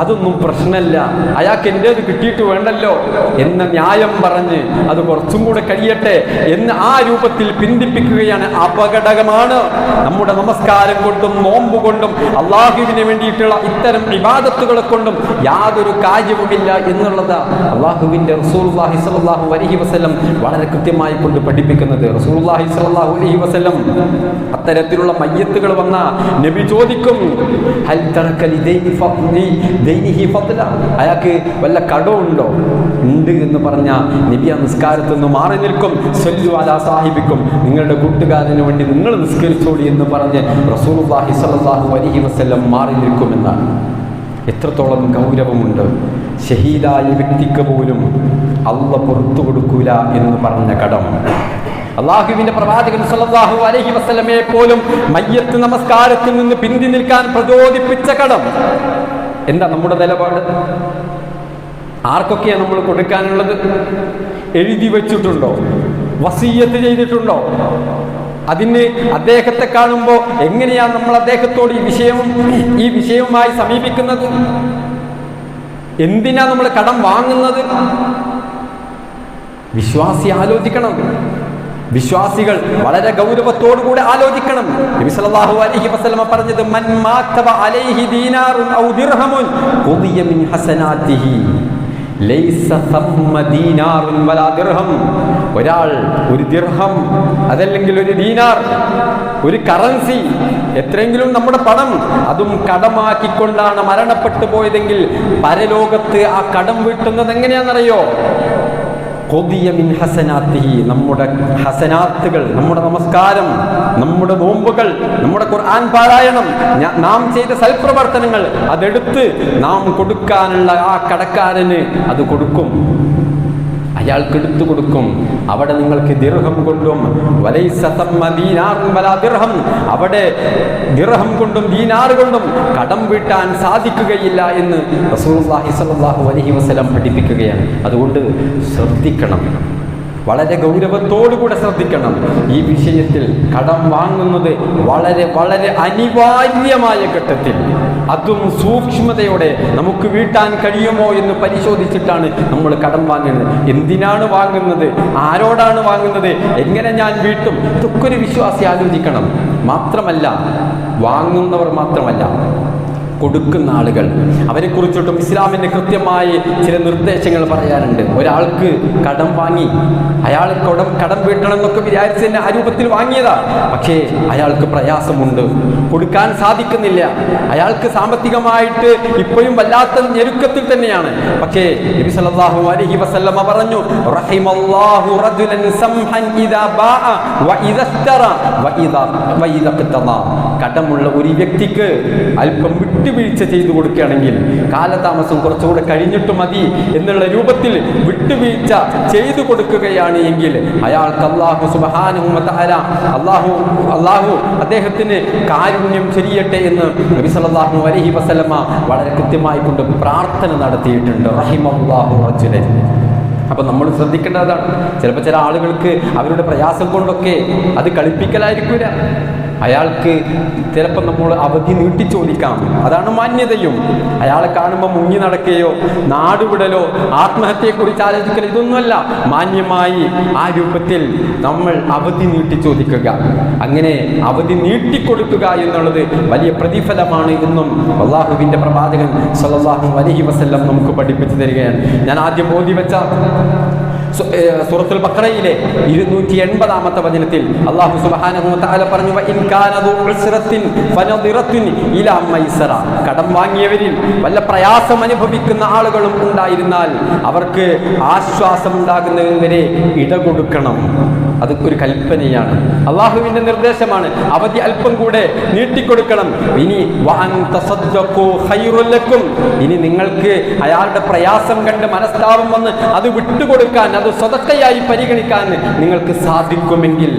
അതൊന്നും പ്രശ്നമല്ല, അയാൾക്ക് എൻ്റേത് കിട്ടിയിട്ട് വേണ്ടല്ലോ എന്ന ന്യായം പറഞ്ഞ് അത് കുറച്ചും കൂടെ കഴിയട്ടെ എന്ന് ആ രൂപത്തിൽ പിന്തിപ്പിക്കുകയാണ്. അപകടകമാണ്. നമ്മുടെ നമസ്കാരം കൊണ്ടും നോമ്പ് കൊണ്ടും അള്ളാഹുവിന് വേണ്ടിയിട്ടുള്ള ഇത്തരം ഇബാദത്തുകളെ കൊണ്ടും യാതൊരു കാര്യവുമില്ല എന്നുള്ളത് അള്ളാഹുവിൻ്റെ റസൂലുള്ളാഹി സ്വല്ലല്ലാഹു അലൈഹി വസല്ലം വളരെ കൃത്യമായി കൊണ്ട് പഠിപ്പിക്കുന്നത്. റസൂലുള്ളാഹി സ്വല്ലല്ലാഹു അലൈഹി വസല്ലം അത്തരത്തിലുള്ള മയ്യത്തുകൾ വന്ന നബി ചോദിക്കും, ഹൽ തറക ലിദൈനിഹി ഫദ്ല, അയാൾക്ക് വല്ല കടമുണ്ടോ? ഉണ്ട് എന്ന് പറഞ്ഞ നബി ആ നിസ്കാരത്തിൽ നിന്ന് മാറി നിൽക്കും. സ്വല്ലു അലാ സാഹിബിക്കും, നിങ്ങളുടെ കൂട്ടുകാരന് വേണ്ടി നിങ്ങൾ നിസ്കരിച്ചോളി എന്ന് പറഞ്ഞ് റസൂലുള്ളാഹി സ്വല്ലല്ലാഹു അലൈഹി വസല്ലം മാറി നിൽക്കുമെന്നാണ്. എത്രത്തോളം ഗൗരവമുണ്ട്. ഷഹീദായ വ്യക്തിക്ക് പോലും അല്ലാഹ് പുറത്തു കൊടുക്കൂല എന്ന് പറഞ്ഞ കടം. അള്ളാഹുവിന്റെ പ്രവാചകൻ സല്ലല്ലാഹു അലൈഹി വസല്ലമയെ പോലും മയ്യത്ത് നമസ്കാരത്തിൽ നിന്ന് പിന്തി നിൽക്കാൻ പ്രചോദിപ്പിച്ച കടം. എന്താ നമ്മുടെ നിലപാട്? ആർക്കൊക്കെയാണ് നമ്മൾ കൊടുക്കാനുള്ളത്? എഴുതി വെച്ചിട്ടുണ്ടോ? വസിയ്യത്ത് ചെയ്തിട്ടുണ്ടോ? അതിന് അദ്ദേഹത്തെ കാണുമ്പോൾ എങ്ങനെയാണ് നമ്മൾ അദ്ദേഹത്തോട് ഈ വിഷയവുമായി സമീപിക്കുന്നത്? എന്തിനാ നമ്മൾ കടം വാങ്ങുന്നത്? വിശ്വാസി ആലോചിക്കണം. വിശ്വാസികൾ വളരെ ഗൗരവത്തോടുകൂടി ആലോചിക്കണം. നബി സല്ലല്ലാഹു അലൈഹി വസല്ലം പറഞ്ഞത്, മൻ മാതബ അലൈഹി ദീനാറുൻ ഔ ദിർഹമുൻ ഖുദിയ മിൻ ഹസനാതിഹി ലൈസ തമ്മ ദീനാറുൻ വലാ ദിർഹം. ഒരാൾ ഒരു ദിർഹം അതല്ലെങ്കിൽ ഒരു ദീനാർ ഒരു കറൻസി, എത്രയെങ്കിലും നമ്മുടെ പണം, അതും കടമാക്കിക്കൊണ്ടാണ് മരണപ്പെട്ടു പോയതെങ്കിൽ പരലോകത്ത് ആ കടം വീട്ടുന്നത് എങ്ങനെയാണെന്നറിയോ? നമ്മുടെ ഹസനാത്തുകൾ, നമ്മുടെ നമസ്കാരം, നമ്മുടെ നോമ്പുകൾ, നമ്മുടെ ഖുർആൻ പാരായണം, നാം ചെയ്ത സൽപ്രവർത്തനങ്ങൾ അതെടുത്ത് നാം കൊടുക്കാനുള്ള ആ കടക്കാരന് അത് കൊടുക്കും, അയാൾക്ക് എടുത്തു കൊടുക്കും. അവിടെ നിങ്ങൾക്ക് ദിർഹം കൊണ്ടും അവിടെ ദിർഹം കൊണ്ടും ദീനാറ് കൊണ്ടും കടം വീട്ടാൻ സാധിക്കുകയില്ല എന്ന് റസൂലുള്ളാഹി സ്വല്ലല്ലാഹു അലൈഹി വസല്ലം പഠിപ്പിക്കുകയാണ്. അതുകൊണ്ട് ശ്രദ്ധിക്കണം, വളരെ ഗൗരവത്തോടുകൂടെ ശ്രദ്ധിക്കണം. ഈ വിഷയത്തിൽ കടം വാങ്ങുന്നത് വളരെ വളരെ അനിവാര്യമായ ഘട്ടത്തിൽ, അതും സൂക്ഷ്മതയോടെ നമുക്ക് വീട്ടാൻ കഴിയുമോ എന്ന് പരിശോധിച്ചിട്ടാണ് നമ്മൾ കടം വാങ്ങുന്നത്. എന്തിനാണ് വാങ്ങുന്നത്, ആരോടാണ് വാങ്ങുന്നത്, എങ്ങനെ ഞാൻ വീട്ടും, ഇതൊക്കെ ഒരു വിശ്വാസി ആലോചിക്കണം. മാത്രമല്ല, വാങ്ങുന്നവർ മാത്രമല്ല, കൊടുക്കുന്ന ആളുകൾ, അവരെ കുറിച്ചിട്ടും ഇസ്ലാമിന്റെ കൃത്യമായ ചില നിർദ്ദേശങ്ങൾ പറയാനുണ്ട്. ഒരാൾക്ക് കടം വാങ്ങി, അയാൾ കടം വീട്ടണം എന്നൊക്കെ വിചാരിച്ച് തന്നെ ആ രൂപത്തിൽ വാങ്ങിയതാ, പക്ഷേ അയാൾക്ക് പ്രയാസമുണ്ട്, കൊടുക്കാൻ സാധിക്കുന്നില്ല, അയാൾക്ക് സാമ്പത്തികമായിട്ട് ഇപ്പോഴും വല്ലാത്ത ഞെരുക്കത്തിൽ തന്നെയാണ്. പക്ഷേ നബി സല്ലല്ലാഹു അലൈഹി വസല്ലമ പറഞ്ഞു, റഹിമല്ലാഹു റജുലൻ സംഹൻ ഇദാ ബാഅ വഇദാ ഇസ്തറ വഇദാ ഖതദ. കടമുള്ള ഒരു വ്യക്തിക്ക് അല്പം വിട്ടുവീഴ്ച ചെയ്തു കൊടുക്കുകയാണെങ്കിൽ, കാലതാമസം കുറച്ചുകൂടെ കഴിഞ്ഞിട്ട് മതി എന്നുള്ള രൂപത്തിൽ വിട്ടുവീഴ്ച ചെയ്തു കൊടുക്കുകയാണ് എങ്കിൽ അയാൾക്ക് അല്ലാഹു സുബ്ഹാനഹു വ തആല അല്ലാഹു അദ്ദേഹത്തിന് കാരുണ്യം ചൊരിയട്ടെ എന്ന് നബി സല്ലല്ലാഹു അലൈഹി വസല്ലമ വളരെ കൃത്യമായി കൊണ്ട് പ്രാർത്ഥന നടത്തിയിട്ടുണ്ട്. റഹിമല്ലാഹു റജുലൻ. അപ്പൊ നമ്മൾ ശ്രദ്ധിക്കേണ്ടതാണ്. ചിലപ്പോൾ ചില ആളുകൾക്ക് അവരുടെ പ്രയാസം കൊണ്ടൊക്കെ അത് കളിപ്പിക്കലായിരിക്കില്ല. അയാൾക്ക് ചിലപ്പോൾ നമ്മൾ അവധി നീട്ടി ചോദിക്കാം, അതാണ് മാന്യതയും. അയാളെ കാണുമ്പോൾ മുങ്ങി നടക്കുകയോ നാടുവിടലോ ആത്മഹത്യയെക്കുറിച്ച് ആലോചിക്കലോ ഇതൊന്നുമല്ല. മാന്യമായി ആ രൂപത്തിൽ നമ്മൾ അവധി നീട്ടി ചോദിക്കുക, അങ്ങനെ അവധി നീട്ടിക്കൊടുക്കുക എന്നുള്ളത് വലിയ പ്രതിഫലമാണ് എന്നും അല്ലാഹുവിന്റെ പ്രവാചകൻ സ്വല്ലല്ലാഹു അലൈഹി വസല്ലം നമുക്ക് പഠിപ്പിച്ചു തരികയാണ്. ഞാൻ ആദ്യം ഓതി വെച്ച സൂറത്തുൽ ബഖറയിലെ 280-ാമത്തെ വചനത്തിൽ അല്ലാഹു സുബ്ഹാനഹു വ തആല പറഞ്ഞു, വഇൻ കാന ദു ഉസ്റത്തിൻ ഫനദിറത്തുൻ ഇലാ മൈസറ. കടം വാങ്ങിയവരിൽ വല്ല പ്രയാസം അനുഭവിക്കുന്ന ആളുകളും ഉണ്ടായിരുന്നാൽ അവർക്ക് ആശ്വാസം ഉണ്ടാകുന്നവരെ ഇട കൊടുക്കണം. അത് ഒരു കൽപ്പനയാണ്, അല്ലാഹുവിന്റെ നിർദ്ദേശമാണ്. അവധി അല്പം കൂടെ നീട്ടിക്കൊടുക്കണം. ഇനി വഅൻ തസദ്ദഖു ഖൈറുൽ ലക്കും. ഇനി നിങ്ങൾക്ക് അയാളുടെ പ്രയാസം കണ്ട് മനസ്താപം വന്ന് അത് വിട്ടുകൊടുക്കാൻ, അത് സദഖയായി പരിഗണിക്കാൻ നിങ്ങൾക്ക് സാധിക്കുമെങ്കിൽ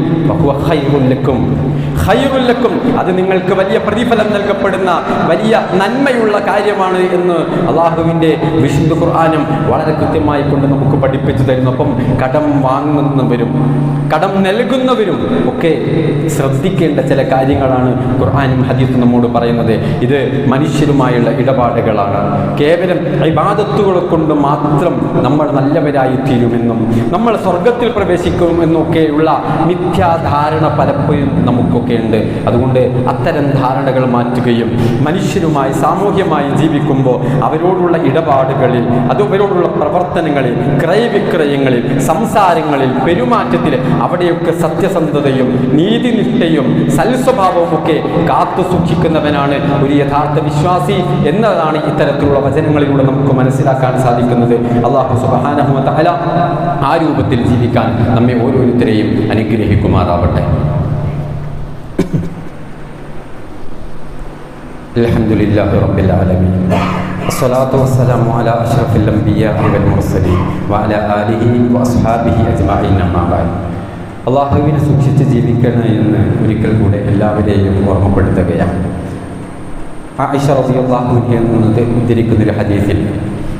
ഖൈറുൽ ലക്കും, അത് നിങ്ങൾക്ക് വലിയ പ്രതിഫലം നൽകപ്പെടുന്ന വലിയ നന്മയുള്ള കാര്യമാണ് എന്ന് അല്ലാഹുവിന്റെ വിശുദ്ധ ഖുർആനും വളരെ കൃത്യമായി കൊണ്ട് നമുക്ക് പഠിപ്പിച്ചു തരുന്നു. അപ്പം കടം വാങ്ങുന്നവരും കടം നൽകുന്നവരും ഒക്കെ ശ്രദ്ധിക്കേണ്ട ചില കാര്യങ്ങളാണ് ഖുർആനും ഹദീസും നമ്മോട് പറയുന്നത്. ഇത് മനുഷ്യരുമായുള്ള ഇടപാടുകളാണ്. കേവലം ഇബാദത്തുകൾ കൊണ്ട് മാത്രം നമ്മൾ നല്ലവരായി തീരുമെന്നും നമ്മൾ സ്വർഗത്തിൽ പ്രവേശിക്കുമെന്നൊക്കെയുള്ള മിഥ്യാധാരണ പലപ്പോഴും നമുക്കൊക്കെ ഉണ്ട്. അതുകൊണ്ട് അത്തരം ധാരണകൾ മാറ്റുകയും മനുഷ്യരുമായി സാമൂഹ്യമായി ജീവിക്കുമ്പോൾ അവരോടുള്ള ഇടപാടുകളിൽ, അവരോടുള്ള പ്രവർത്തനങ്ങളിൽ, ക്രയവിക്രയങ്ങളിൽ, സംസാരങ്ങളിൽ, പെരുമാറ്റത്തിൽ അവിടെയൊക്കെ സത്യസന്ധതയും നീതിനിഷ്ഠയും സൽസ്വഭാവവും ഒക്കെ കാത്തു സൂക്ഷിക്കുന്നവനാണ് ഒരു യഥാർത്ഥ വിശ്വാസി എന്നതാണ് ഇത്തരത്തിലുള്ള വചനങ്ങളിലൂടെ നമുക്ക് മനസ്സിലാക്കാൻ സാധിക്കുന്നത്. അല്ലാഹു സുബ്ഹാനഹു വ തആല ആ രൂപത്തിൽ ജീവിക്കാൻ നമ്മെ ഓരോരുത്തരെയും അനുഗ്രഹിക്കുമാറാവട്ടെ. അൽഹംദുലില്ലാഹി റബ്ബിൽ ആലമീൻ. അസ്സലാത്തു വസ്സലാമു അലാ അഷ്റഫിൽ അംബിയാഇ വൽ മുർസലീൻ വഅലാ ആലിഹി വഅസ്ഹാബിഹി അജ്മഈൻ. അമ്മാ ബഅദ്. അല്ലാഹുവിനെ സൂക്ഷിച്ച് ജീവിക്കണം എന്ന് ഒരിക്കൽ കൂടെ എല്ലാവരെയും ഓർമ്മപ്പെടുത്തുകയാണ്. ആയിഷ റളിയല്ലാഹു അൻഹയിൽ നിന്ന് ഉദ്ധരിക്കുന്ന ഒരു ഹദീസിൽ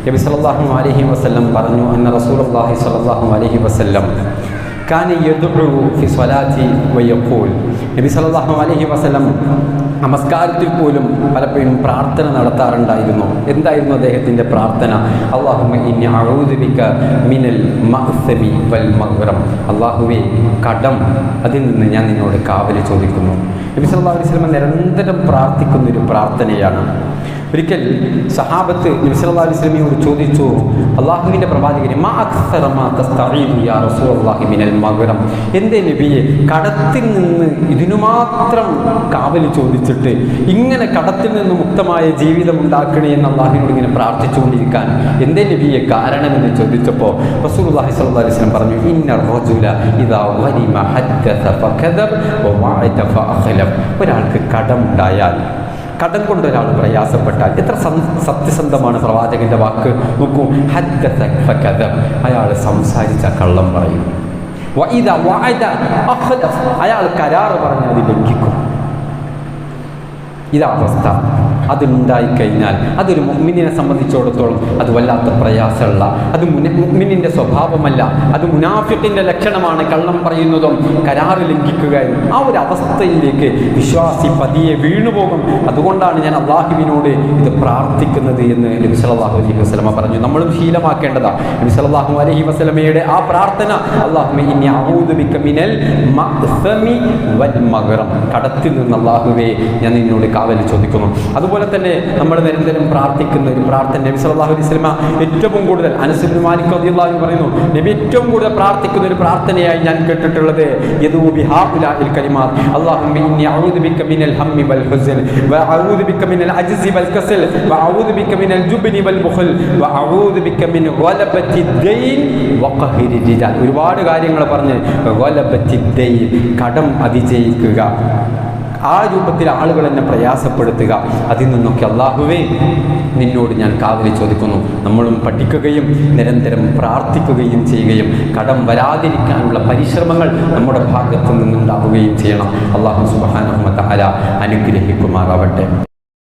നബി സല്ലല്ലാഹു അലൈഹി വസല്ലം പറഞ്ഞു, അന്ന റസൂലുള്ളാഹി സ്വല്ലല്ലാഹു അലൈഹി വസല്ലം കാന യദ്ഉ ഫി സ്വലാത്തി വയഖൂൽ. നബി സല്ലല്ലാഹു അലൈഹി വസല്ലം നമസ്കാരത്തിൽ പോലും പലപ്പോഴും പ്രാർത്ഥന നടത്താറുണ്ടായിരുന്നു. എന്തായിരുന്നു അദ്ദേഹത്തിൻ്റെ പ്രാർത്ഥന? അല്ലാഹുമ്മ ഇന്നി അഊദു ബിക മിനൽ മഅ്സമി വൽ മഗ്റം. അല്ലാഹുവേ, കടം, അതിൽ നിന്ന് ഞാൻ നിന്നോട് കാവൽ ചോദിക്കുന്നു. നബി സല്ലല്ലാഹു അലൈഹി വസല്ലം നിരന്തരം പ്രാർത്ഥിക്കുന്നൊരു പ്രാർത്ഥനയാണ്. ഒരിക്കൽ സഹാബത്ത് നബി സല്ലല്ലാഹു അലൈഹി വസല്ലമയോട് ചോദിച്ചു, അള്ളാഹുവിൻ്റെ പ്രവാചകനെ, മാ അക്സറ മാ തസ്തഈദു യാ റസൂലല്ലാഹി മിനൽ മഗ്റം, എന്തേ നബിയെ കടത്തിൽ നിന്ന് ഇതിനു മാത്രം കാവൽ ചോദിച്ചിട്ട് ഇങ്ങനെ കടത്തിൽ നിന്ന് മുക്തമായ ജീവിതം ഉണ്ടാക്കണേ എന്ന് അള്ളാഹുവിനോട് ഇങ്ങനെ പ്രാർത്ഥിച്ചുകൊണ്ടിരിക്കാൻ എന്തേ നബിയെ കാരണമെന്ന് ചോദിച്ചപ്പോൾ റസൂലുള്ളാഹി സ്വല്ലല്ലാഹു അലൈഹി വസല്ലം പറഞ്ഞു, ഇന്ന റജുല ഇദാ ഗരിമ ഹദ്ദസ ഫകദബ വവഅദ ഫഅഖലബ. ഒരാൾക്ക് കടമുണ്ടായാൽ, കടം കൊണ്ടൊരാൾ പ്രയാസപ്പെട്ടാൽ, എത്ര സത്യസന്ധമാണ് പ്രവാചകന്റെ വാക്ക് നോക്കൂ, ഹദ്ദസ ഫകദബ, അയാൾ സംസാരിച്ച കള്ളം പറയും. വഇദ വഅദ അഖലഫ, അയാൾ കരാറ് പറഞ്ഞാൽ അത് ലംഘിക്കും. ഇതാ അവസ്ഥ. അതുണ്ടായിക്കഴിഞ്ഞാൽ അതൊരു മുഅ്മിനിനെ സംബന്ധിച്ചിടത്തോളം അത് വല്ലാത്ത പ്രയാസമുള്ള, അത് മുഅ്മിനിന്റെ സ്വഭാവമല്ല, അത് മുനാഫിഖിന്റെ ലക്ഷണമാണ്. കള്ളം പറയുന്നതും കരാറ് ലംഘിക്കുകയും ആ ഒരു അവസ്ഥയിലേക്ക് വിശ്വാസി പതിയെ വീണുപോകും. അതുകൊണ്ടാണ് ഞാൻ അള്ളാഹുവിനോട് ഇത് പ്രാർത്ഥിക്കുന്നത് എന്ന് നബി സല്ലല്ലാഹു അലൈഹി വസല്ലമ പറഞ്ഞു. നമ്മളും ശീലമാക്കേണ്ടതാണ് നബി സല്ലല്ലാഹു അലൈഹി വസല്ലമയുടെ ആ പ്രാർത്ഥന, അല്ലാഹുമ്മ ഇന്നി അഊദു ബിക മിനൽ മഅ്സമി വൽ മഗ്റം, കടത്തിൽ നിന്ന് അല്ലാഹുവേ ഞാൻ നിന്നോട് കാവൽ ചോദിക്കുന്നു. അതുപോലെ തന്നെ നമ്മൾ നിരന്തരം പ്രാർത്ഥിക്കുന്ന ഒരു പ്രാർത്ഥന നബി സല്ലല്ലാഹു അലൈഹി വസല്ലമ ഏറ്റവും കൂടുതൽ, അനസ് ഇബ്നു മാലിക് റളിയല്ലാഹു അൻഹു പറയുന്നു, നബി ഏറ്റവും കൂടുതൽ പ്രാർത്ഥിക്കുന്ന ഒരു പ്രാർത്ഥനയായി ഞാൻ കേട്ടിട്ടുള്ളത് യദൂ ബിഹാഉലാഇൽ കലിമാത്ത്, അല്ലാഹുമ്മ ഇന്നി അഊദു ബിക മിനൽ ഹമ്മി വൽ ഹുസ്ൻ വഅഊദു ബിക മിനൽ അജ്സി വൽ കസൽ വഅഊദു ബിക മിനൽ ജുബ്നി വൽ ബുഖൽ വഅഊദു ബിക മിൻ ഗലബത്തി ദൈൻ വഖഹരി റിജാൽ. ഒരുപാട് കാര്യങ്ങൾ പറഞ്ഞ് ഗലബത്തി ദൈൻ, കടം അതിജയിക്കുക, ആ രൂപത്തിൽ ആളുകൾ എന്നെ പ്രയാസപ്പെടുത്തുക, അതിൽ നിന്നൊക്കെ അല്ലാഹുവേ നിന്നോട് ഞാൻ കാവൽ ചോദിക്കുന്നു. നമ്മളും പഠിക്കുകയും നിരന്തരം പ്രാർത്ഥിക്കുകയും ചെയ്യുകയും കടം വരാതിരിക്കാനുള്ള പരിശ്രമങ്ങൾ നമ്മുടെ ഭാഗത്തു നിന്നുണ്ടാവുകയും ചെയ്യണം. അല്ലാഹു സുബ്ഹാനഹു വ തആല അനുഗ്രഹിക്കുമാറാവട്ടെ.